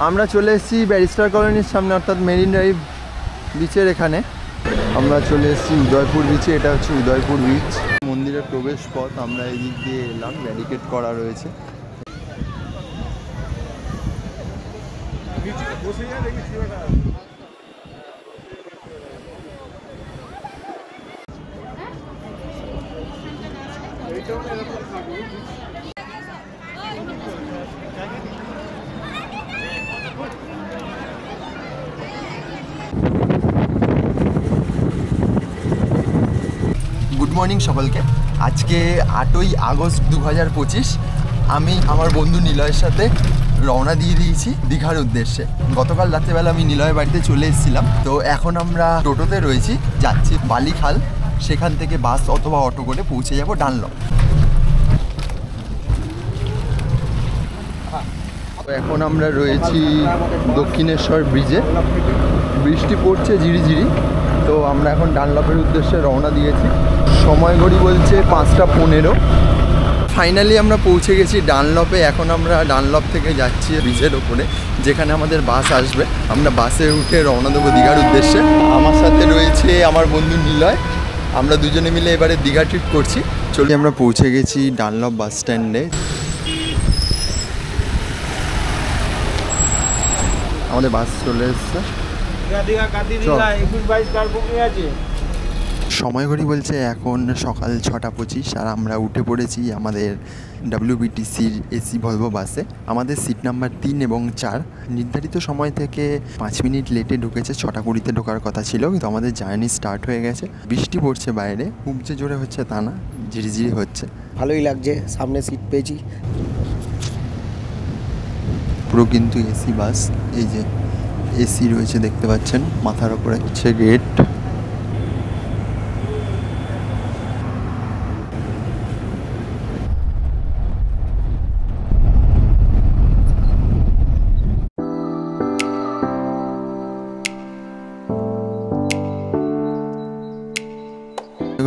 আমরা চলে এসেছি ব্যারিস্টার কলোনির সামনে, অর্থাৎ মেরিন ড্রাইভ বিচের এখানে। আমরা চলে এসেছি উদয়পুর বিচে। এটা হচ্ছে উদয়পুর বিচ, মন্দিরের প্রবেশ পথ। আমরা এই দিক দিয়ে এলাম, ব্যারিকেড করা রয়েছে। গুড মর্নিং সকলকে। আজকে 8ই আগস্ট 2025। আমি আমার বন্ধু নিলয়ের সাথে রওনা দিয়ে দিয়েছি দীঘার উদ্দেশ্যে। গতকাল রাত্রেবেলা আমি নিলয়ের বাড়িতে চলে এসেছিলাম, তো এখন আমরা টোটোতে রয়েছি, যাচ্ছি বালিখাল। সেখান থেকে বাস অথবা অটো করে পৌঁছে যাব ডানলপ। এখন আমরা রয়েছি দক্ষিণেশ্বর ব্রিজে। বৃষ্টি পড়ছে ঝিরিঝিরি, তো আমরা এখন ডানলপের উদ্দেশ্যে রওনা দিয়েছি। সময় ঘড়ি বলছে 5টা 15। ফাইনালি আমরা পৌঁছে গেছি ডানলপে। এখন আমরা ডানলপ থেকে যাচ্ছি ব্রিজের ওপরে, যেখানে আমাদের বাস আসবে। আমরা বাসে উঠে রওনা দেবো দীঘার উদ্দেশ্যে। আমার সাথে রয়েছে আমার বন্ধু নিলয়। আমরা দুজনে মিলে এবারে দীঘা ট্রিপ করছি। চলি, আমরা পৌঁছে গেছি ডানলপ বাস স্ট্যান্ডে। আমাদের বাস চলে এসছে। সময় ঘড়ি বলছে এখন সকাল 6টা 25, আর আমরা উঠে পড়েছি আমাদের WBTCর এসি ভলভো বাসে। আমাদের সিট নাম্বার 3 এবং 4। নির্ধারিত সময় থেকে 5 মিনিট লেটে ঢুকেছে। 6টা 20-তে ঢোকার কথা ছিল, কিন্তু আমাদের জার্নি স্টার্ট হয়ে গেছে। বৃষ্টি পড়ছে বাইরে, খুব যে জোরে হচ্ছে তা না, ঝিরিঝিরি হচ্ছে। ভালোই লাগছে, সামনে সিট পেয়েছি। পুরো কিন্তু এসি বাস। এই যে এসি রয়েছে দেখতে পাচ্ছেন, মাথার ওপরে হচ্ছে গেট।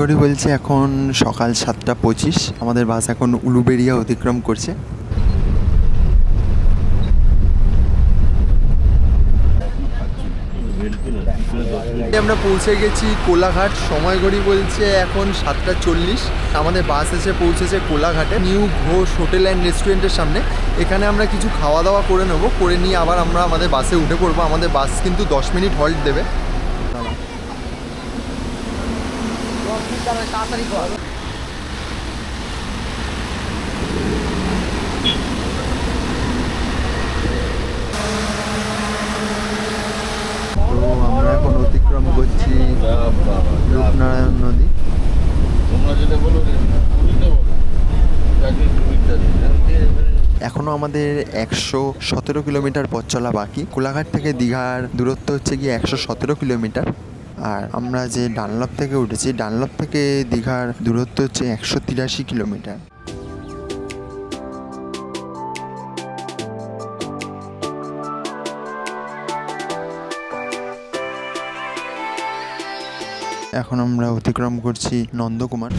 ঘড়ি বলছে এখন সকাল 7টা 25। আমাদের বাস এখন উলুবেড়িয়া অতিক্রম করছে। আমরা পৌঁছে গেছি কোলাঘাট। সময় ঘড়ি বলছে এখন 7টা 40। আমাদের বাস এসে পৌঁছেছে কোলাঘাটে নিউ ঘোষ হোটেল অ্যান্ড রেস্টুরেন্টের সামনে। এখানে আমরা কিছু খাওয়া দাওয়া করে নেবো, করে নিয়ে আবার আমরা আমাদের বাসে উঠে পড়বো। আমাদের বাস কিন্তু 10 মিনিট হল্ট দেবে। তো আমরা এখন অতিক্রম করছি রূপনারায়ণ নদী। এখনো আমাদের 117 কিলোমিটার পথ চলা বাকি। কোলাঘাট থেকে দীঘার দূরত্ব হচ্ছে গিয়ে 117 কিলোমিটার। আর আমরা যে ডানলপ থেকে উঠেছি, ডানলপ থেকে দীঘার দূরত্ব হচ্ছে 183 কিলোমিটার। এখন আমরা অতিক্রম করছি নন্দকুমার।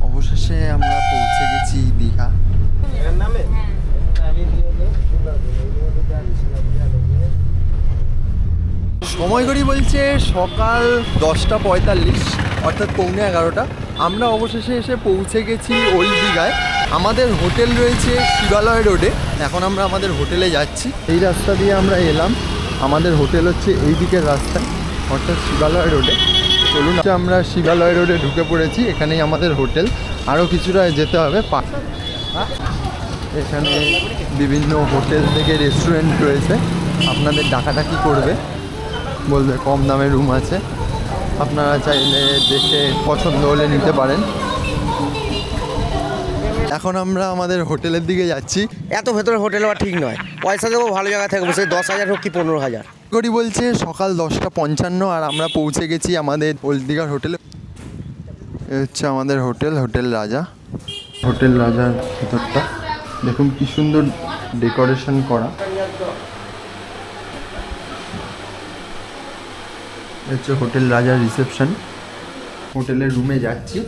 অবশেষে আমরা পৌঁছে গেছি দীঘা। সময় ঘড়ি বলছে সকাল 10টা 45, অর্থাৎ 11:15। আমরা অবশেষে এসে পৌঁছে গেছি ওল্ড দীঘায়। আমাদের হোটেল রয়েছে শিবালয় রোডে। এখন আমরা আমাদের হোটেলে যাচ্ছি। এই রাস্তা দিয়ে আমরা এলাম। আমাদের হোটেল হচ্ছে এই দিকের রাস্তায়, অর্থাৎ শিবালয় রোডে। চলুন, আমরা শিবালয় রোডে ঢুকে পড়েছি। এখানেই আমাদের হোটেল। আরও কিছুটা যেতে হবে। এখানে বিভিন্ন হোটেল থেকে রেস্টুরেন্ট রয়েছে। আপনাদের ডাকাডাকি করবে, বলবে কম দামে রুম আছে। আপনারা চাইলে দেখে পছন্দ হলে নিতে পারেন। এখন আমরা আমাদের হোটেলের দিকে যাচ্ছি। এত ভেতরে হোটেল হওয়া ঠিক নয়, পয়সা দেবো ভালো জায়গা থাকবে, সে 10,000 হোক কি 15,000। করি বলছে সকাল 10:55 আর আমরা পৌঁছে গেছি আমাদের ওল্ড দীঘার হোটেলে। এ হচ্ছে আমাদের হোটেল রাজা। হোটেল রাজার ভেতরটা দেখুন কি সুন্দর ডেকোরেশন করা। হচ্ছে হোটেল রাজার রিসেপশন। হোটেলের রুমে যাচ্ছি,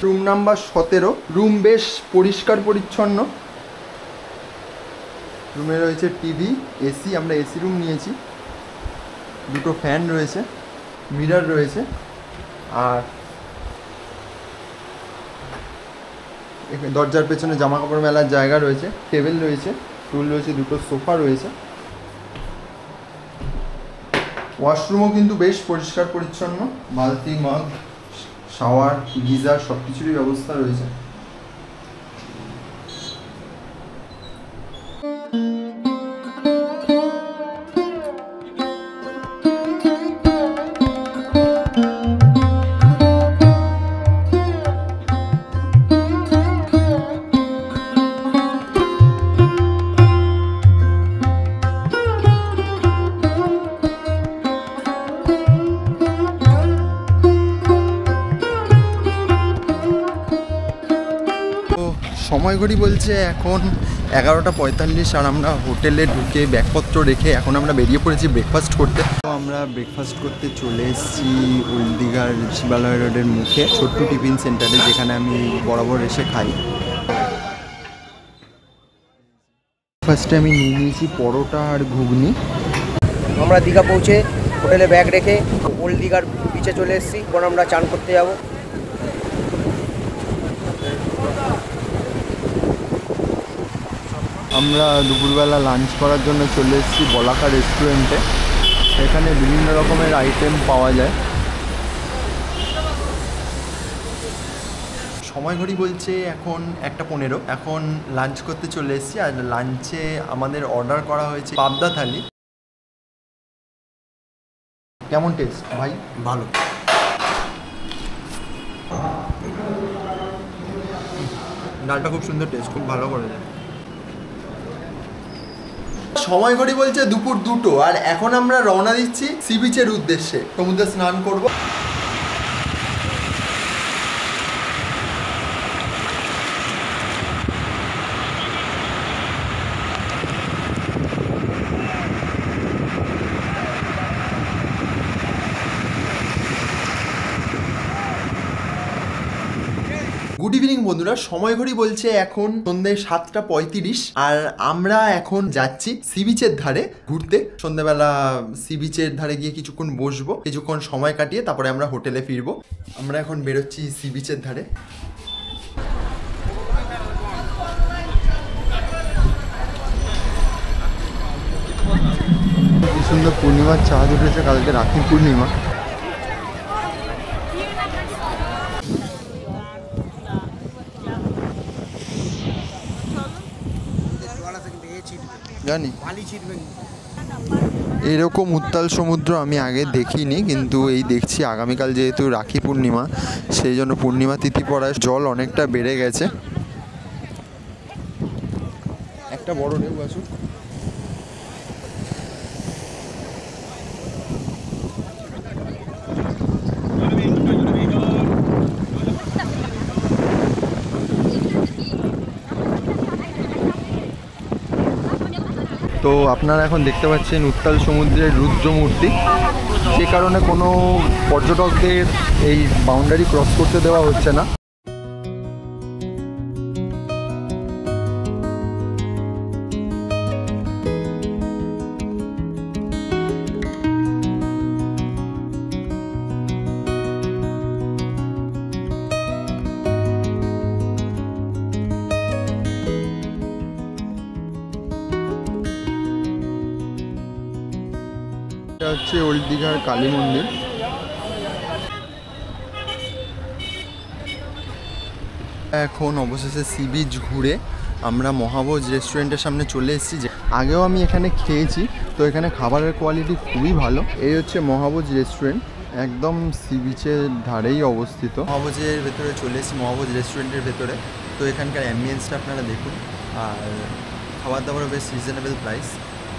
রুম নাম্বার 17। রুম বেশ পরিষ্কার পরিচ্ছন্ন। রুমে রয়েছে টিভি, এসি, আমরা এসি রুম নিয়েছি। দুটো ফ্যান রয়েছে, মিরর রয়েছে, আর দরজার পেছনে জামা কাপড় মেলার জায়গা রয়েছে, টেবিল রয়েছে, টুল রয়েছে, দুটো সোফা রয়েছে। ওয়াশরুমও কিন্তু বেশ পরিষ্কার পরিচ্ছন্ন, বালতি, মগ, শাওয়ার, গিজার সব কিছুরই ব্যবস্থা রয়েছে। সময় ঘড়ি বলছে এখন 11:45 আর আমরা হোটেলে ঢুকে ব্যাগপত্র রেখে এখন আমরা বেরিয়ে পড়েছি ব্রেকফাস্ট করতে। তো আমরা ব্রেকফাস্ট করতে চলে এসেছি ওল্ড দীঘার শিবালয় রোডের মুখে ছোট্ট টিফিন সেন্টারে, যেখানে আমি বরাবর এসে খাই। ফার্স্টে আমি নিয়ে নিয়েছি পরোটা আর ঘুগনি। আমরা দীঘা পৌঁছে হোটেলে ব্যাগ রেখে ওল্ড দীঘার বিচে চলে এসেছি, কারণ আমরা চান করতে যাব। আমরা দুপুরবেলা লাঞ্চ করার জন্য চলে এসেছি বলাকা রেস্টুরেন্টে। এখানে বিভিন্ন রকমের আইটেম পাওয়া যায়। সময় ঘড়ি বলছে এখন 1:15। এখন লাঞ্চ করতে চলে এসেছি, আর লাঞ্চে আমাদের অর্ডার করা হয়েছে পাবদা থালি। কেমন টেস্ট ভাই? ভালো। ডালটা খুব সুন্দর টেস্ট, খুব ভালো করে দেয়। সময় ঘড়ি বলছে দুপুর 2টো, আর এখন আমরা রওনা দিচ্ছি সি বিচের উদ্দেশ্যে। সমুদ্রে স্নান করব। গুড ইভিনিং বন্ধুরা, সময় ঘড়ি বলছে এখন সন্ধ্যে 7:35 আর আমরা এখন যাচ্ছি সি বিচের ধারে ঘুরতে। সন্ধ্যাবেলা সি বিচের ধারে গিয়ে কিছুক্ষণ বসবো, কিছুক্ষণ সময় কাটিয়ে তারপরে আমরা হোটেলে ফিরবো। আমরা এখন বেরোচ্ছি সি বিচের ধারে। কি সুন্দর পূর্ণিমার চাঁদ উঠেছে, কালকে রাখি পূর্ণিমা। জানি এরকম উত্তাল সমুদ্র আমি আগে দেখিনি, কিন্তু এই দেখছি। আগামীকাল যেহেতু রাখি পূর্ণিমা, সেই জন্য পূর্ণিমা তিথি পড়ায় জল অনেকটা বেড়ে গেছে। একটা বড় ঢেউ আসুক। তো আপনারা এখন দেখতে পাচ্ছেন উত্তাল সমুদ্রের রুদ্র মূর্তি, যে কারণে কোনো পর্যটকদের এই বাউন্ডারি ক্রস করতে দেওয়া হচ্ছে না। এটা হচ্ছে ওল্ড দীঘার কালী মন্দির। এখন অবশেষে সি বিচ ঘুরে আমরা মহাভোজ রেস্টুরেন্টের সামনে চলে এসেছি। যে আগেও আমি এখানে খেয়েছি, তো এখানে খাবারের কোয়ালিটি খুবই ভালো। এই হচ্ছে মহাভোজ রেস্টুরেন্ট। একদম সি বিচের ধারেই অবস্থিত। মহাভোজের ভেতরে চলে এসেছি, মহাভোজ রেস্টুরেন্টের ভেতরে। তো এখানকার অ্যাম্বিয়েন্সটা আপনারা দেখুন, আর খাবার দাবারও বেশ রিজনেবল প্রাইস।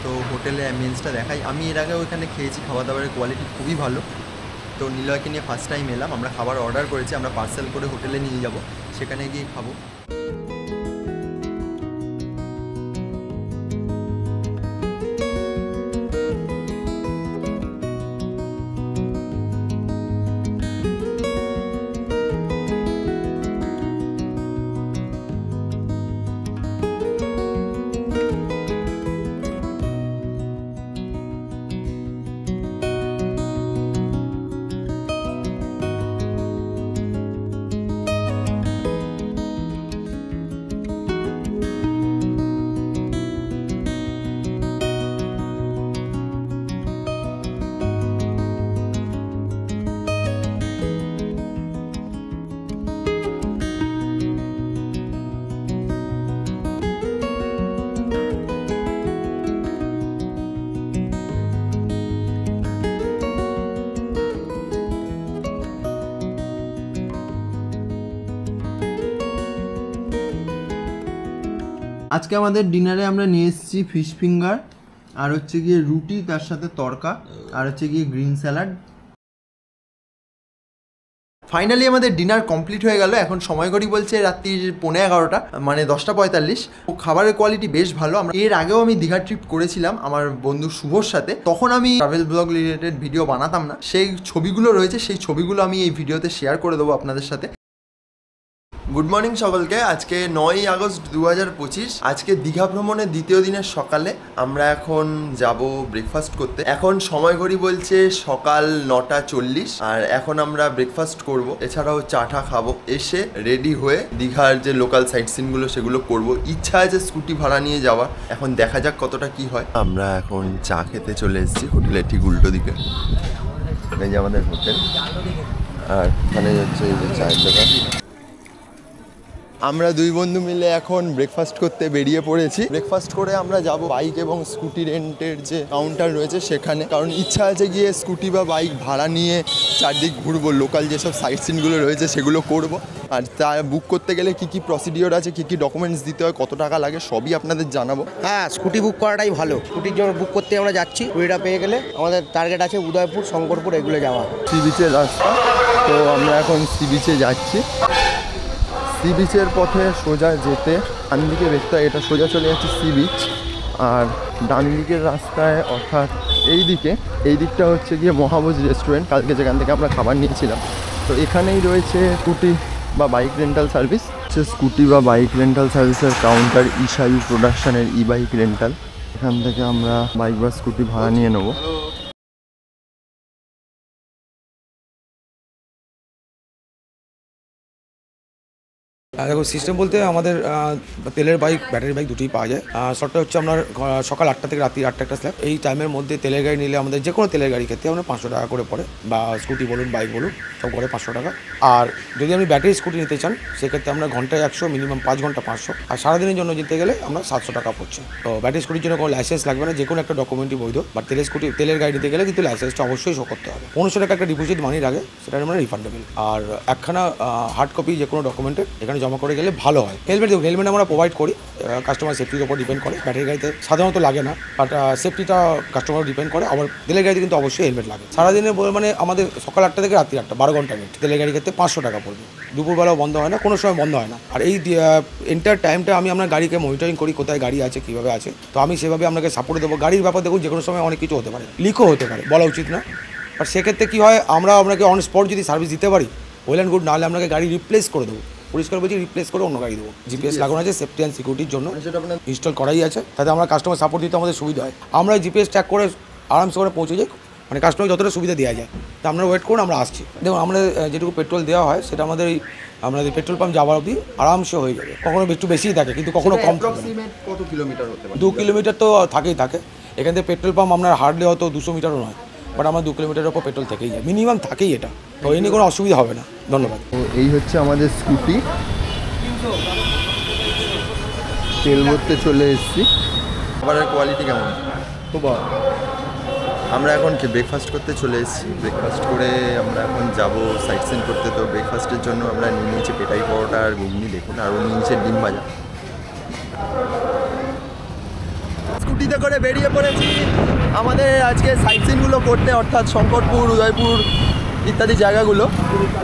তো হোটেলের অ্যাম্বিয়েন্সটা দেখাই। আমি এর আগেও এখানে খেয়েছি, খাবার দাবারের কোয়ালিটি খুবই ভালো। তো নিলয়কে নিয়ে ফার্স্ট টাইম এলাম। আমরা খাবার অর্ডার করেছি, আমরা পার্সেল করে হোটেলে নিয়ে যাব, সেখানে গিয়ে খাবো। আজকে আমাদের ডিনারে আমরা নিয়ে এসেছি ফিশ ফিঙ্গার, আর হচ্ছে গিয়ে রুটি, তার সাথে তড়কা, আর হচ্ছে গিয়ে গ্রিন স্যালাড। ফাইনালি আমাদের ডিনার কমপ্লিট হয়ে গেল। এখন সময় ঘড়ি বলছে রাত্রির 11:15, মানে 10:45। খাবারের কোয়ালিটি বেশ ভালো। আমরা এর আগেও আমি দীঘা ট্রিপ করেছিলাম আমার বন্ধু শুভর সাথে, তখন আমি ট্রাভেল ব্লগ রিলেটেড ভিডিও বানাতাম না। সেই ছবিগুলো রয়েছে, সেই ছবিগুলো আমি এই ভিডিওতে শেয়ার করে দেবো আপনাদের সাথে। গুড মর্নিং সকলকে। আজকে 9ই আগস্ট 2025। আজকে দীঘা ভ্রমণের দ্বিতীয় দিনের সকালে আমরা এখন যাব ব্রেকফাস্ট করতে। এখন সময় ঘড়ি বলছে সকাল 9:40, আর এখন আমরা ব্রেকফাস্ট করব, এছাড়াও চাটা খাবো। এসে রেডি হয়ে দীঘার যে লোকাল সাইট সিনগুলো সেগুলো করব। ইচ্ছা আছে স্কুটি ভাড়া নিয়ে যাওয়ার, এখন দেখা যাক কতটা কি হয়। আমরা এখন চা খেতে চলে এসেছি হোটেলের ঠিক উল্টো দিকে। এই যে আমাদের হোটেল, আর এখানে হচ্ছে এই যে চায়ের দোকান। আমরা দুই বন্ধু মিলে এখন ব্রেকফাস্ট করতে বেরিয়ে পড়েছি। ব্রেকফাস্ট করে আমরা যাব বাইক এবং স্কুটি রেন্টের যে কাউন্টার রয়েছে সেখানে, কারণ ইচ্ছা আছে গিয়ে স্কুটি বা বাইক ভাড়া নিয়ে চারদিক ঘুরবো, লোকাল যেসব সাইট সিনগুলো রয়েছে সেগুলো করব। আর তা বুক করতে গেলে কী কী প্রসিডিওর আছে, কী কী ডকুমেন্টস দিতে হয়, কত টাকা লাগে, সবই আপনাদের জানাবো। হ্যাঁ, স্কুটি বুক করাটাই ভালো। স্কুটির জন্য বুক করতে আমরা যাচ্ছি, স্কুটিটা পেয়ে গেলে আমাদের টার্গেট আছে উদয়পুর, শঙ্করপুর, এগুলো যাওয়া। সি বিচের রাস্তা, তো আমরা এখন সি বিচে যাচ্ছি। সি বিচের পথে সোজা যেতে ডান দিকে দেখতে হয়, এটা সোজা চলে যাচ্ছে সি বিচ। আর ডান দিকের রাস্তায়, অর্থাৎ এই দিকটা হচ্ছে গিয়ে মহাভোজ রেস্টুরেন্ট, কালকে যেখান থেকে আমরা খাবার নিয়েছিলাম। তো এখানেই রয়েছে স্কুটি বা বাইক রেন্টাল সার্ভিস। হচ্ছে স্কুটি বা বাইক রেন্টাল সার্ভিসের কাউন্টার ইশায়ু প্রোডাকশনের ই বাইক রেন্টাল। এখান থেকে আমরা বাইক বা স্কুটি ভাড়া নিয়ে নেবো। দেখো, সিস্টেম বলতে আমাদের তেলের বাইক, ব্যাটারি বাইক দুটোই পাওয়া যায়। শর্টটা হচ্ছে আপনার সকাল 8টা থেকে রাত্রি 8টা একটা স্ল্যাব। এই টাইমের মধ্যে তেলের গাড়ি নিলে আমাদের যে কোনো তেলের গাড়ি ক্ষেত্রে আমরা 500 টাকা করে পড়ে, বা স্কুটি বলুন, বাইক বলুন, সব করে 500 টাকা। আর যদি আপনি ব্যাটারি স্কুটি নিতে চান সেক্ষেত্রে আমরা ঘন্টায় 100, মিনিমাম 5 ঘন্টা 500, আর সারাদিনের জন্য যেতে গেলে আমরা 700 টাকা পড়ছে। তো ব্যাটারি স্কুটির জন্য কোনো লাইসেন্স লাগবে না, যে কোনো একটা ডকুমেন্টই বৈধ। বাট তেলের গাড়ি নিতে গেলে কিন্তু লাইসেন্সটা অবশ্যই শো করতে হবে। 1500 টাকা একটা ডিপোজিট মানির আগে, সেটা আমরা রিফান্ডেবল। আর একখানা হার্ড কপি যে কোনো ডকুমেন্টের এখানে জমা করে গেলে ভালো হয়। হেলমেট আমরা প্রোভাইড করি, কাস্টমার সেফটির উপর ডিপেন্ড করে। ব্যাটারি গাড়িতে সাধারণত লাগে না, বাট সেফটিটা কাস্টমার ডিপেন্ড করে। আবার তেলের গাড়িতে কিন্তু অবশ্যই হেলমেট লাগে। সারাদিনের মানে আমাদের সকাল 8টা থেকে রাত্রি 8টা, 12 ঘন্টা নেট। তেলের গাড়ি ক্ষেত্রে 500 টাকা পড়বে। দুপুরবেলাও বন্ধ হয় না, কোনো সময় বন্ধ হয় না। আর এই এন্টার টাইমটা আমি আপনার গাড়িকে মনিটরিং করি, কোথায় গাড়ি আছে, কীভাবে আছে। তো আমি সেভাবে আপনাকে সাপোর্ট দেবো। গাড়ির ব্যাপার দেখুন, যে কোনো সময় অনেক কিছু হতে পারে, লিকও হতে পারে, বলা উচিত না। আর সেক্ষেত্রে কী হয়, আমরা আপনাকে অন স্পট যদি সার্ভিস দিতে পারি, ওয়েল অ্যান্ড গুড। নাহলে আপনাকে গাড়ি রিপ্লেস করে দেবো, পরিষ্কার বলছি, রিপ্লেস করে অন্য গাড়ি দেবো। জিপিএস লাগানো আছে সেফটি অ্যান্ড সিকিউরিটির জন্য, সেটা আপনার ইনস্টল করাই আছে। তাতে আমরা কাস্টমার সাপোর্ট দিতে আমাদের সুবিধা হয়। আমরা জিপিএস ট্র্যাক করে আরামসে করে পৌঁছে যাই, মানে কাস্টমার যতটা সুবিধা দেওয়া যায়। তো আপনারা ওয়েট করুন, আমরা আসছি। দেখুন, আমরা যেটুকু পেট্রোল দেওয়া হয় সেটা আমাদের আপনাদের পেট্রোল পাম্প যাওয়ার অবধি আরামসে হয়ে যাবে। কখনো একটু বেশিই থাকে, কিন্তু কখনো কম থাকে। কত কিলোমিটার হতে পারে? 2 কিলোমিটার তো থাকেই থাকে। এখান থেকে পেট্রোল পাম্প আপনার হার্ডলি হয়তো 200 মিটারও নয়, বাট আমার 2 কিলোমিটারের ওপর পেট্রোল থেকেই যায়, মিনিমাম থাকেই এটা। তো এই নিয়ে কোনো অসুবিধা হবে না। ধন্যবাদ। তো এই হচ্ছে আমাদের স্কুটি, তেল ভরতে চলে এসেছি। খাবারের কোয়ালিটি কেমন? খুব ভালো। আমরা এখন ব্রেকফাস্ট করতে চলে এসেছি। ব্রেকফাস্ট করে আমরা এখন যাব সাইট সিন করতে। তো ব্রেকফাস্টের জন্য আমরা নিয়ে নিয়েছি পেটাই পরোটা আর ঘুগনি, দেখুন, আর নিয়ে নিয়েছে ডিম ভাজা। স্কুটিতে করে বেরিয়ে পড়েছি আমাদের আজকে সাইট সিনগুলো করতে, অর্থাৎ শঙ্করপুর, উদয়পুর ইত্যাদি জায়গাগুলো।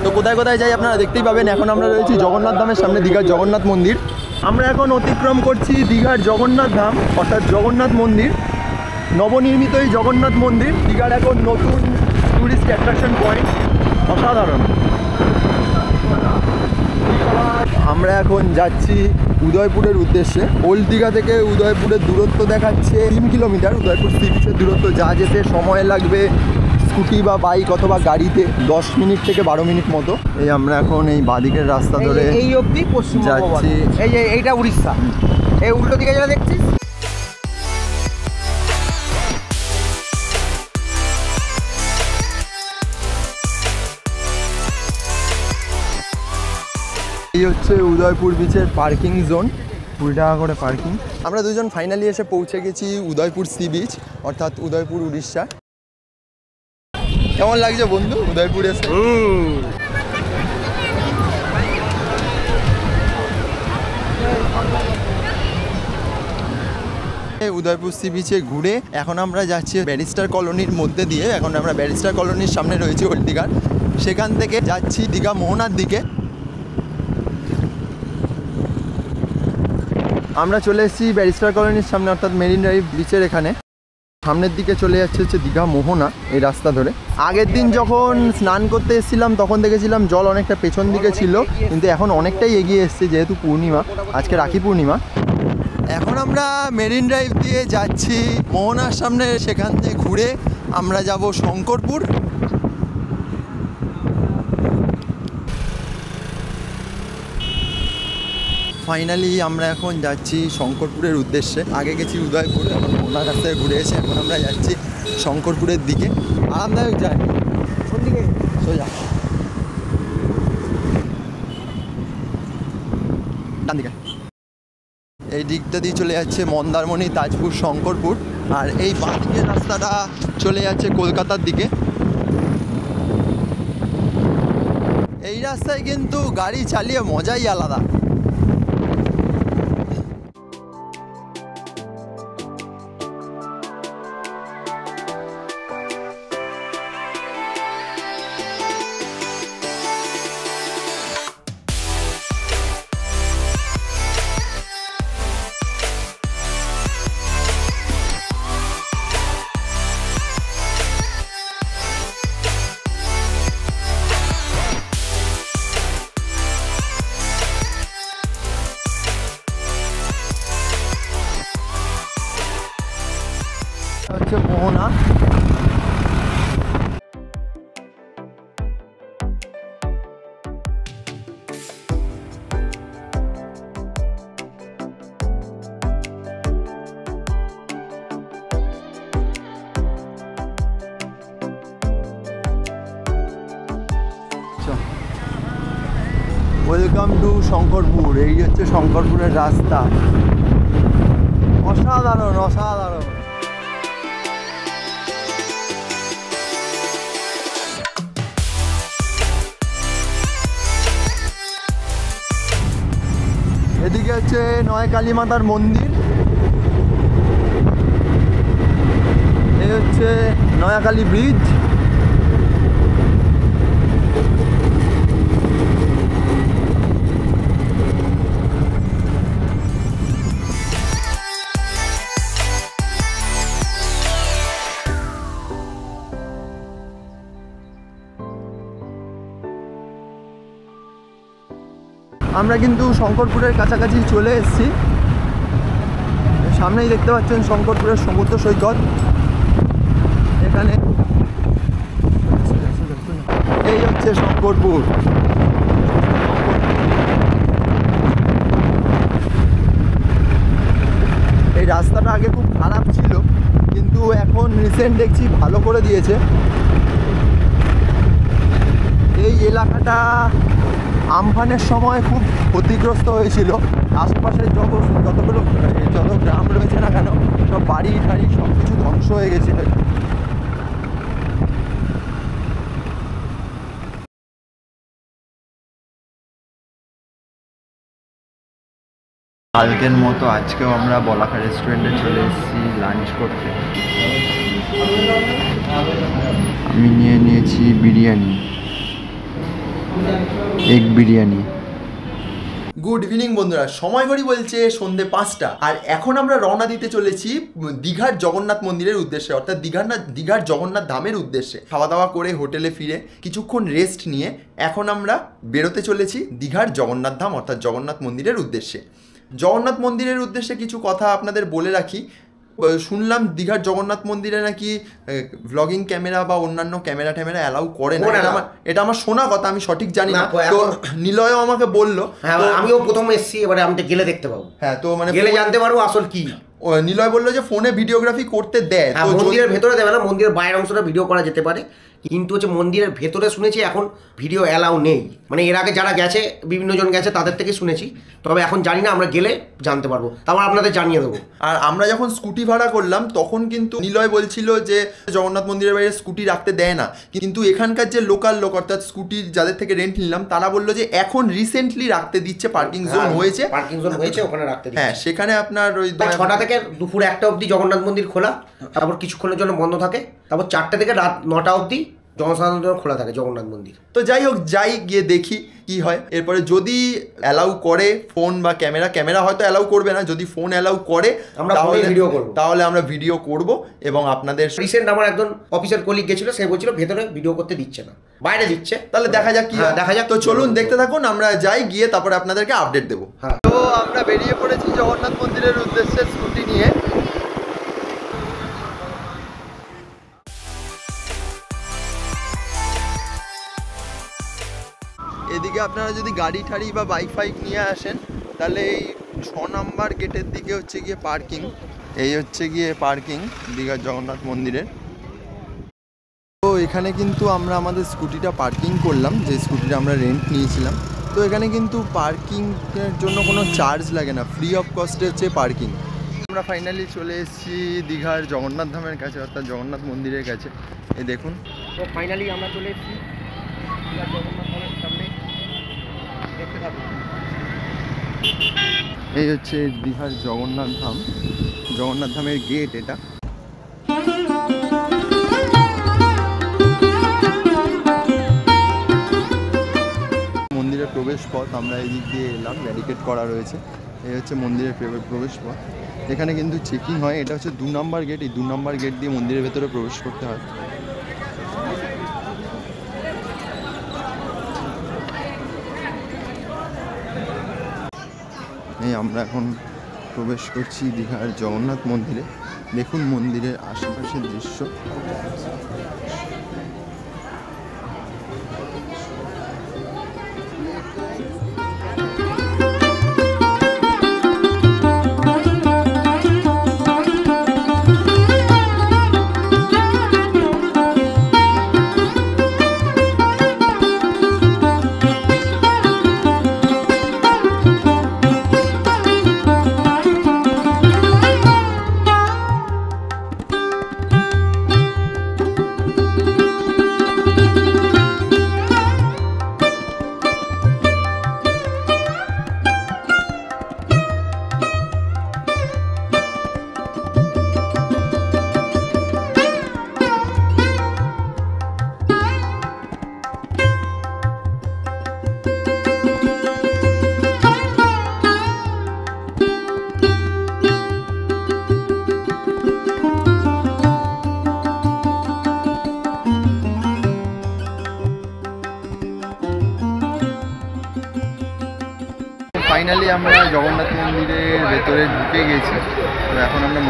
তো কোথায় কোথায় যাই আপনারা দেখতেই পাবেন। এখন আমরা রয়েছি জগন্নাথ ধামের সামনে, দীঘার জগন্নাথ মন্দির। আমরা এখন অতিক্রম করছি দীঘার জগন্নাথ ধাম, অর্থাৎ জগন্নাথ মন্দির, নবনির্মিত এই জগন্নাথ মন্দির দীঘার এখন নতুন ট্যুরিস্ট অ্যাট্রাকশন পয়েন্ট, অসাধারণ। আমরা এখন যাচ্ছি উদয়পুরের উদ্দেশ্যে। ওল্ড দীঘা থেকে উদয়পুরের দূরত্ব দেখাচ্ছে 3 কিলোমিটার। উদয়পুর সি বিচের দূরত্ব, যা যেতে সময় লাগবে স্কুটি বা বাইক অথবা গাড়িতে 10 মিনিট থেকে 12 মিনিট মতো। এই আমরা এখন এই বাঁদিকের রাস্তা ধরে এই অবধি পশ্চিম যাচ্ছি। এইটা উড়িষ্যা, এই উল্টো দিকে যেটা দেখছিস এই হচ্ছে উদয়পুর বিচের পার্কিং জোন, 20 টাকা করে পার্কিং। আমরা দুজন ফাইনালি এসে পৌঁছে গেছি উদয়পুর সি বিচ, অর্থাৎ উদয়পুর, উড়িষ্যা। কেমন লাগছে বন্ধু উদয়পুর এসে? উদয়পুর সি বিচে ঘুরে এখন আমরা যাচ্ছি ব্যারিস্টার কলোনির মধ্যে দিয়ে। এখন আমরা ব্যারিস্টার কলোনির সামনে রয়েছি ওল্ড দীঘার, সেখান থেকে যাচ্ছি দীঘা মোহনার দিকে। আমরা চলে এসেছি ব্যারিস্টার কলোনির সামনে, অর্থাৎ মেরিন ড্রাইভ বিচের এখানে। সামনের দিকে চলে যাচ্ছে হচ্ছে দীঘা মোহনা এই রাস্তা ধরে। আগের দিন যখন স্নান করতে এসেছিলাম তখন দেখেছিলাম জল অনেকটা পেছন দিকে ছিল, কিন্তু এখন অনেকটাই এগিয়ে এসছে যেহেতু পূর্ণিমা, আজকে রাখি পূর্ণিমা। এখন আমরা মেরিন ড্রাইভ দিয়ে যাচ্ছি মোহনার সামনে, সেখান থেকে ঘুরে আমরা যাব শঙ্করপুর। ফাইনালি আমরা এখন যাচ্ছি শঙ্করপুরের উদ্দেশ্যে। আগে গেছি উদয়পুর, এখন মোহনার কাছ থেকে ঘুরে এসে এখন আমরা যাচ্ছি শঙ্করপুরের দিকে। আরামদায়ক যায়, কোন দিকে সোজা ডান দিকে। এই দিকটা দিয়ে চলে যাচ্ছে মন্দারমণি, তাজপুর, শঙ্করপুর, আর এই বাঁ দিকের রাস্তাটা চলে যাচ্ছে কলকাতার দিকে। এই রাস্তায় কিন্তু গাড়ি চালিয়ে মজাই আলাদা। হচ্ছে মোহনা। Welcome to Shankarpur. এই হচ্ছে শঙ্করপুরের রাস্তা, অসাধারণ অসাধারণ। এদিকে হচ্ছে নয় কালী মাতার মন্দির, এই হচ্ছে নয়াকালী ব্রিজ। আমরা কিন্তু শঙ্করপুরের কাছাকাছি চলে এসেছি। সামনেই দেখতে পাচ্ছেন শঙ্করপুরের সমুদ্র সৈকত। এখানে এই হচ্ছে শঙ্করপুর। এই রাস্তাটা আগে খুব খারাপ ছিল, কিন্তু এখন রিসেন্ট দেখছি ভালো করে দিয়েছে। এই এলাকাটা আমফানের সময় খুব ক্ষতিগ্রস্ত হয়েছিল। আশেপাশের যতগুলো যত গ্রাম রয়েছে না কেন, সব বাড়ি টাড়ি সব কিছু ধ্বংস হয়ে গেছিল। কালকের মতো আজকেও আমরা বলাকা রেস্টুরেন্টে চলে এসেছি লাঞ্চ করতে। আমি নিয়ে নিয়েছি biryani, egg biryani. Good evening বন্ধুরা, সময় ঘড়ি বলছে সন্ধে 5টা, আর এখন আমরা রওনা দিতে চলেছি দীঘার জগন্নাথ মন্দিরের উদ্দেশ্যে, অর্থাৎ দীঘার জগন্নাথ ধামের উদ্দেশ্যে। খাওয়া দাওয়া করে হোটেলে ফিরে কিছুক্ষণ রেস্ট নিয়ে এখন আমরা বেরোতে চলেছি দীঘার জগন্নাথ ধাম অর্থাৎ জগন্নাথ মন্দিরের উদ্দেশ্যে। জগন্নাথ মন্দিরের উদ্দেশ্যে কিছু কথা আপনাদের বলে রাখি। শুনলাম দীঘার জগন্নাথ মন্দিরে নাকি ভ্লগিং ক্যামেরা বা অন্যান্য ক্যামেরা ট্যামেরা অ্যালাউ করে না। এটা আমার শোনা কথা, আমি সঠিক জানি না। তো নিলয়ও আমাকে বললো, আমিও প্রথম এসেছি, এবারে আমি তো গেলে দেখতে পাবো। হ্যাঁ, তো মানে গেলে জানতে পারবো আসল কি। নিলয় বললো যে ফোনে ভিডিওগ্রাফি করতে দেয়, তো মন্দিরের ভেতরে দেবে না, মন্দিরের বাইরের অংশটা ভিডিও করা যেতে পারে, কিন্তু হচ্ছে মন্দিরের ভেতরে শুনেছি এখন ভিডিও অ্যালাউ নেই। মানে এর আগে যারা গেছে, বিভিন্ন জন গেছে, তাদের থেকে শুনেছি, তবে এখন জানি না, আমরা গেলে জানতে পারবো, তারপর আপনাদের জানিয়ে দেবো। আর আমরা যখন স্কুটি ভাড়া করলাম তখন কিন্তু নিলয় বলছিল যে জগন্নাথ মন্দিরের বাইরে স্কুটি রাখতে দেয় না, কিন্তু এখানকার যে লোকাল লোক অর্থাৎ স্কুটি যাদের থেকে রেন্ট নিলাম তারা বললো যে এখন রিসেন্টলি রাখতে দিচ্ছে, পার্কিং জোন হয়েছে, ওখানে রাখতে দিচ্ছে। হ্যাঁ, সেখানে আপনার ওই 6টা থেকে দুপুর 1টা অবধি জগন্নাথ মন্দির খোলা, তারপর কিছুক্ষণের জন্য বন্ধ থাকে, তারপর 4টে থেকে রাত 9টা অবধি জনসাধারণের জন্য খোলা থাকে জগন্নাথ মন্দির। তো যাই হোক, গিয়ে দেখি কি হয়। এরপরে যদি অ্যালাউ করে ফোন বা ক্যামেরা হয়তো অ্যালাউ করবে না, যদি ফোন অ্যালাউ করে তাহলে আমরা ভিডিও করব এবং আপনাদের। রিসেন্ট আমার একজন অফিসের কলিগ গেছিল, সে বলছিল ভেতরে ভিডিও করতে দিচ্ছে না, বাইরে দিচ্ছে। তাহলে দেখা যাক কি দেখা যাক। তো চলুন দেখতে থাকুন, আমরা যাই, গিয়ে তারপরে আপনাদেরকে আপডেট দেবো। হ্যাঁ, তো আমরা বেরিয়ে পড়েছি জগন্নাথ মন্দিরের উদ্দেশ্যে স্কুটি নিয়ে। এদিকে আপনারা যদি গাড়ি ঠাড়ি বা বাইক ফাইক নিয়ে আসেন তাহলে এই 6 নম্বর গেটের দিকে হচ্ছে গিয়ে পার্কিং। এই হচ্ছে গিয়ে পার্কিং দীঘার জগন্নাথ মন্দিরের। তো এখানে কিন্তু আমরা আমাদের স্কুটিটা পার্কিং করলাম, যে স্কুটিটা আমরা রেন্ট নিয়েছিলাম। তো এখানে কিন্তু পার্কিংয়ের জন্য কোনো চার্জ লাগে না, ফ্রি অফ কস্টে হচ্ছে পার্কিং। আমরা ফাইনালি চলে এসেছি দীঘার জগন্নাথ ধামের কাছে অর্থাৎ জগন্নাথ মন্দিরের কাছে। এই দেখুন, তো ফাইনালি আমরা চলে এসেছি দীঘার জগন্নাথ ধামের সামনে। এই হচ্ছে দীঘার জগন্নাথ ধাম, জগন্নাথ ধামের গেট এটা। মন্দিরের প্রবেশ পথ, আমরা এই দিক দিয়ে এলাম, ব্যারিকেড করা রয়েছে। এই হচ্ছে মন্দিরের প্রবেশ পথ। এখানে কিন্তু চেকিং হয়, এটা হচ্ছে 2 নম্বর গেট। এই 2 নম্বর গেট দিয়ে মন্দিরের ভেতরে প্রবেশ করতে হয়। এই আমরা এখন প্রবেশ করছি দীঘার জগন্নাথ মন্দিরে। দেখুন মন্দিরের আশেপাশের দৃশ্য। ফাইনালি আমরা জগন্নাথ মন্দিরের ভেতরে ঢুকে গেছি। তো এখন আমরা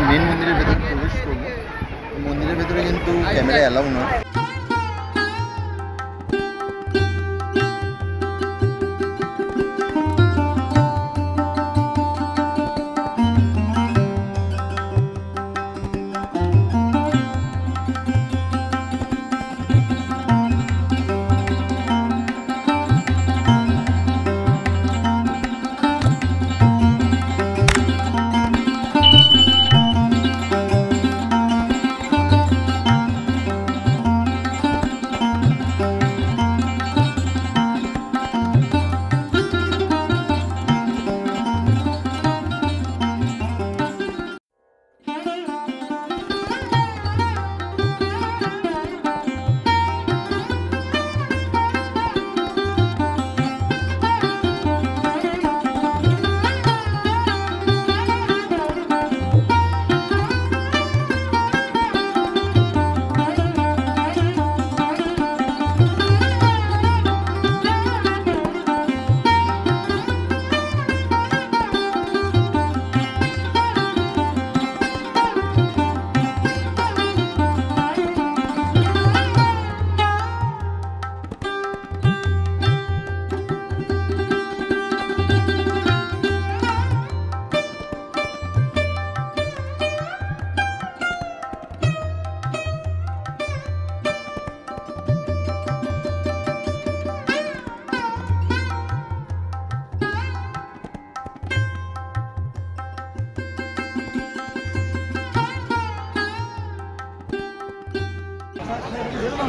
মেন মন্দিরের ভেতরে প্রবেশ করবো। মন্দিরের ভেতরে কিন্তু ক্যামেরা অ্যালাউ নয়।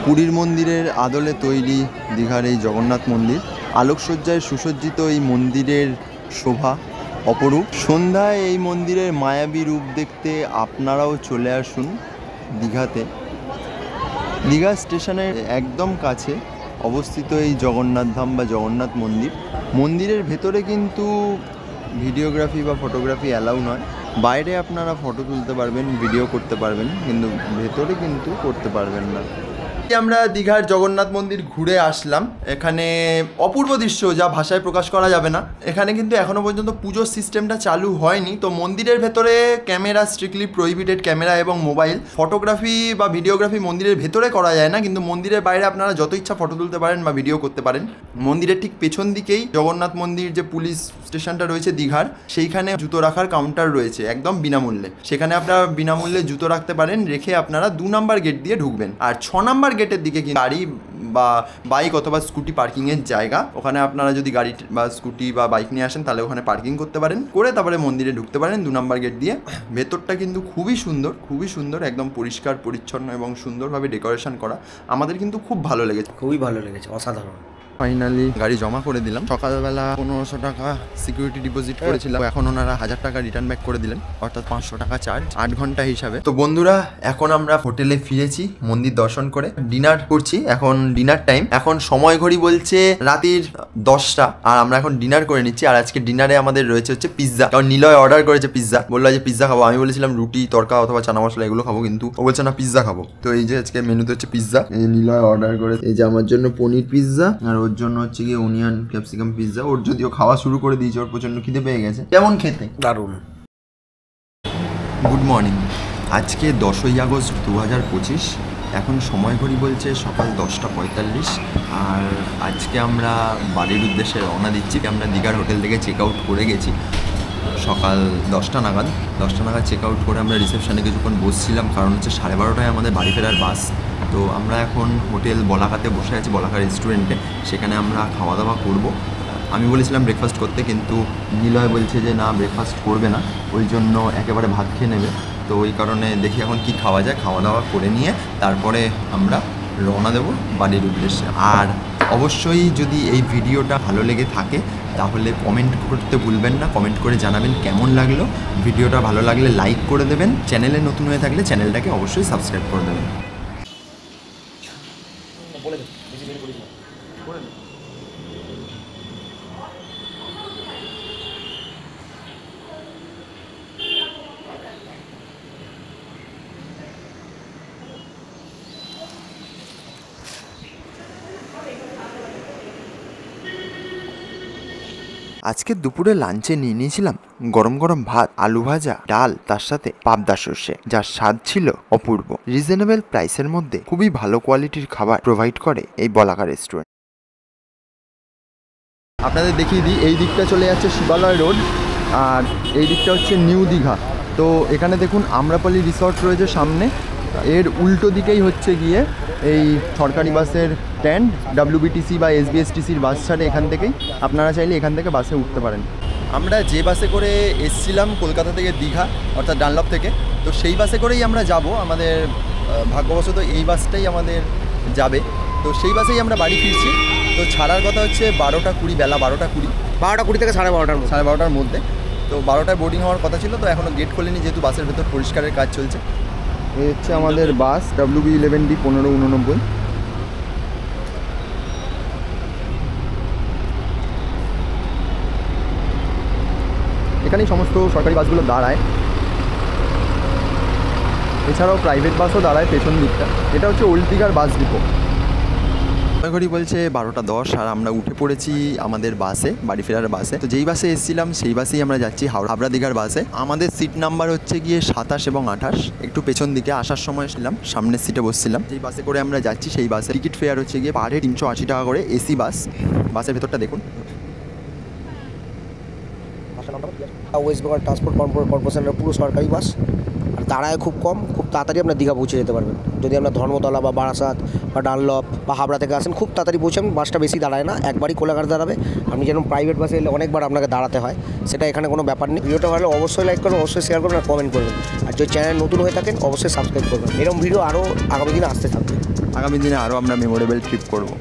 পুরীর মন্দিরের আদলে তৈরি দীঘার এই জগন্নাথ মন্দির, আলোকসজ্জায় সুসজ্জিত এই মন্দিরের শোভা অপরূপ। সন্ধ্যায় এই মন্দিরের মায়াবী রূপ দেখতে আপনারাও চলে আসুন দীঘাতে। দীঘা স্টেশনের একদম কাছে অবস্থিত এই জগন্নাথ ধাম বা জগন্নাথ মন্দির। মন্দিরের ভেতরে কিন্তু ভিডিওগ্রাফি বা ফটোগ্রাফি অ্যালাউ নয়। বাইরে আপনারা ফটো তুলতে পারবেন, ভিডিও করতে পারবেন, কিন্তু ভেতরে কিন্তু করতে পারবেন না। আমরা দীঘার জগন্নাথ মন্দির ঘুরে আসলাম। এখানে অপূর্ব দৃশ্য, যা ভাষায় প্রকাশ করা যাবে না। এখানে কিন্তু এখনো পর্যন্ত পুজোর সিস্টেমটা চালু হয়নি। তো মন্দিরের ভেতরে ক্যামেরা স্ট্রিক্টলি প্রহিবিটেড, ক্যামেরা এবং মোবাইল ফটোগ্রাফি বা ভিডিওগ্রাফি মন্দিরের ভেতরে করা যায় না, কিন্তু মন্দিরের বাইরে আপনারা যত ইচ্ছা ফটো তুলতে পারেন বা ভিডিও করতে পারেন। মন্দিরের ঠিক পেছন দিকেই জগন্নাথ মন্দির যে পুলিশ স্টেশনটা রয়েছে দীঘার, সেইখানে জুতো রাখার কাউন্টার রয়েছে একদম বিনামূল্যে। সেখানে আপনারা বিনামূল্যে জুতো রাখতে পারেন, রেখে আপনারা 2 নম্বর গেট দিয়ে ঢুকবেন। আর 6 নম্বর গেটের দিকে গাড়ি বা বাইক অথবা স্কুটি পার্কিংয়ের জায়গা। ওখানে আপনারা যদি গাড়ি বা স্কুটি বা বাইক নিয়ে আসেন তাহলে ওখানে পার্কিং করতে পারেন, করে তারপরে মন্দিরে ঢুকতে পারেন 2 নম্বর গেট দিয়ে। ভেতরটা কিন্তু খুবই সুন্দর, একদম পরিষ্কার পরিচ্ছন্ন এবং সুন্দরভাবে ডেকোরেশন করা। আমাদের কিন্তু খুব ভালো লেগেছে, খুবই ভালো লেগেছে, অসাধারণ। ফাইনালি গাড়ি জমা করে দিলাম। সকালবেলা 1500 টাকা সিকিউরিটি ডিপোজিট করেছিলাম, এখন ওনারা 1000 টাকা রিটার্ন ব্যাক করে দিলেন, অর্থাৎ 500 টাকা চার্জ 8 ঘন্টা হিসাবে। তো বন্ধুরা, এখন আমরা হোটেলে ফিরেছি মন্দির দর্শন করে, ডিনার করছি। এখন ডিনার টাইম, এখন সময় ঘড়ি বলছে রাতের 10টা, আর আমরা এখন ডিনার করে নিচ্ছি। আর আজকে ডিনারে আমাদের রয়েছে হচ্ছে পিৎজা, কারণ নিলয় অর্ডার করেছে পিৎজা। বললো যে পিৎজা খাবো, আমি বলেছিলাম রুটি তরকা অথবা চানা মশলা এগুলো খাবো, কিন্তু ও বলছে না পিৎজা খাবো। তো এই যে আজকে মেনুতে হচ্ছে পিৎজা, এই নিলয় অর্ডার করে, এই যে আমার জন্য পনির পিৎজা, আর ওর জন্য হচ্ছে গিয়ে অনিয়ন ক্যাপসিকাম পিৎজা। ওর যদিও খাওয়া শুরু করে দিয়েছে, ওর প্রচন্ড খিদে পেয়ে গেছে। কেমন খেতে? দারুণ। Good morning. আজকে 10ই আগস্ট 2025। এখন সময় ঘড়ি বলছে সকাল 10:45, আর আজকে আমরা বাড়ির উদ্দেশ্যে রওনা দিচ্ছি। আমরা দীঘার হোটেল থেকে চেক আউট করে গেছি সকাল 10টা নাগাদ। 10টা নাগাদ চেক আউট করে আমরা রিসেপশনে কিছুক্ষণ বসছিলাম, কারণ হচ্ছে 12:30টায় আমাদের বাড়ি ফেরার বাস। তো আমরা এখন হোটেল বলাকাতে বসে আছি, বলাকা রেস্টুরেন্টে। সেখানে আমরা খাওয়া দাওয়া করব। আমি বলেছিলাম ব্রেকফাস্ট করতে, কিন্তু নিলয় বলছে যে না, ব্রেকফাস্ট করবে না, ওই জন্য একেবারে ভাত খেয়ে নেবে। তো ওই কারণে দেখি এখন কি খাওয়া যায়, খাওয়া দাওয়া করে নিয়ে তারপরে আমরা রওনা দেব বাড়ির উদ্দেশ্যে। আর অবশ্যই যদি এই ভিডিওটা ভালো লেগে থাকে তাহলে কমেন্ট করতে ভুলবেন না। কমেন্ট করে জানাবেন কেমন লাগলো ভিডিওটা। ভালো লাগলে লাইক করে দেবেন, চ্যানেলে নতুন হয়ে থাকলে চ্যানেলটাকে অবশ্যই সাবস্ক্রাইব করে দেবেন। আজকে দুপুরে লাঞ্চে নিয়ে নিয়েছিলাম গরম গরম ভাত, আলু ভাজা, ডাল, তার সাথে পাবদা সর্ষে, যার স্বাদ ছিল অপূর্ব। রিজনেবল প্রাইসের মধ্যে খুবই ভালো কোয়ালিটির খাবার প্রোভাইড করে এই বলাকা রেস্টুরেন্ট। আপনাদের দেখিয়ে দিই, এই দিকটা চলে যাচ্ছে শিবালয় রোড, আর এই দিকটা হচ্ছে নিউ দীঘা। তো এখানে দেখুন আম্রপালি রিসর্ট রয়েছে সামনে, এর উল্টো দিকেই হচ্ছে গিয়ে এই সরকারি বাসের স্ট্যান্ড। WBTC বা SBSTCর বাস ছাড়ে এখান থেকেই, আপনারা চাইলে এখান থেকে বাসে উঠতে পারেন। আমরা যে বাসে করে এসছিলাম কলকাতা থেকে দীঘা, অর্থাৎ ডানলপ থেকে, তো সেই বাসে করেই আমরা যাব। আমাদের ভাগ্যবশত এই বাসটাই আমাদের যাবে, তো সেই বাসেই আমরা বাড়ি ফিরছি। তো ছাড়ার কথা হচ্ছে 12:20, বেলা 12:20, 12:20 থেকে 12:30 সাড়ে 12টার মধ্যে। তো 12টায় বোর্ডিং হওয়ার কথা ছিল, তো এখনও গেট খোলেনি, যেহেতু বাসের ভেতর পরিষ্কারের কাজ চলছে। এই হচ্ছে আমাদের বাস WB11D 1589। এখানেই সমস্ত সরকারি বাসগুলো দাঁড়ায়, এছাড়াও প্রাইভেট বাসও দাঁড়ায় পেছন দিকটা। এটা হচ্ছে ওল্ড দীঘার বাস ডিপো। ঘড়ি বলছে 12:10, আর আমরা উঠে পড়েছি আমাদের বাসে, বাড়ি ফেরার বাসে। তো যেই বাসে এসেছিলাম সেই বাসেই আমরা যাচ্ছি হাবড়া দীঘার বাসে। আমাদের সিট নাম্বার হচ্ছে গিয়ে 27 এবং 28। একটু পেছন দিকে আসার সময় ছিলাম, সামনের সিটে বসছিলাম। যেই বাসে করে আমরা যাচ্ছি সেই বাসে টিকিট ফেয়ার হচ্ছে গিয়ে পার হেড 380 টাকা করে, এসি বাস। বাসের ভেতরটা দেখুন। ওয়েস্ট বেঙ্গল ট্রান্সপোর্ট কর্পোরেশনের পুরো সরকারি বাস। আর দাঁড়ায় খুব কম, খুব তাড়াতাড়ি আপনার দীঘা পৌঁছে যেতে পারবেন। যদি আপনার ধর্মতলা বা বারাসাত বা ডানলপ বা হাবড়া থেকে আসেন, খুব তাড়াতাড়ি পৌঁছাবেন। বাসটা বেশি দাঁড়ায় না, একবারই কোলাঘাট দাঁড়াবে। আপনি যেরকম প্রাইভেট বাসে এলে অনেকবার আপনাকে দাঁড়াতে হয়, সেটা এখানে কোনো ব্যাপার নেই। ভিডিওটা ভালো অবশ্যই লাইক করবেন, অবশ্যই শেয়ার করবেন আর কমেন্ট করবেন। আর যদি চ্যানেল নতুন হয়ে থাকেন অবশ্যই সাবস্ক্রাইব করবেন। এরকম ভিডিও আরও আগামী দিনে আসতে থাকবে। আগামী দিনে আরও আমরা মেমোরেবল ট্রিপ করব।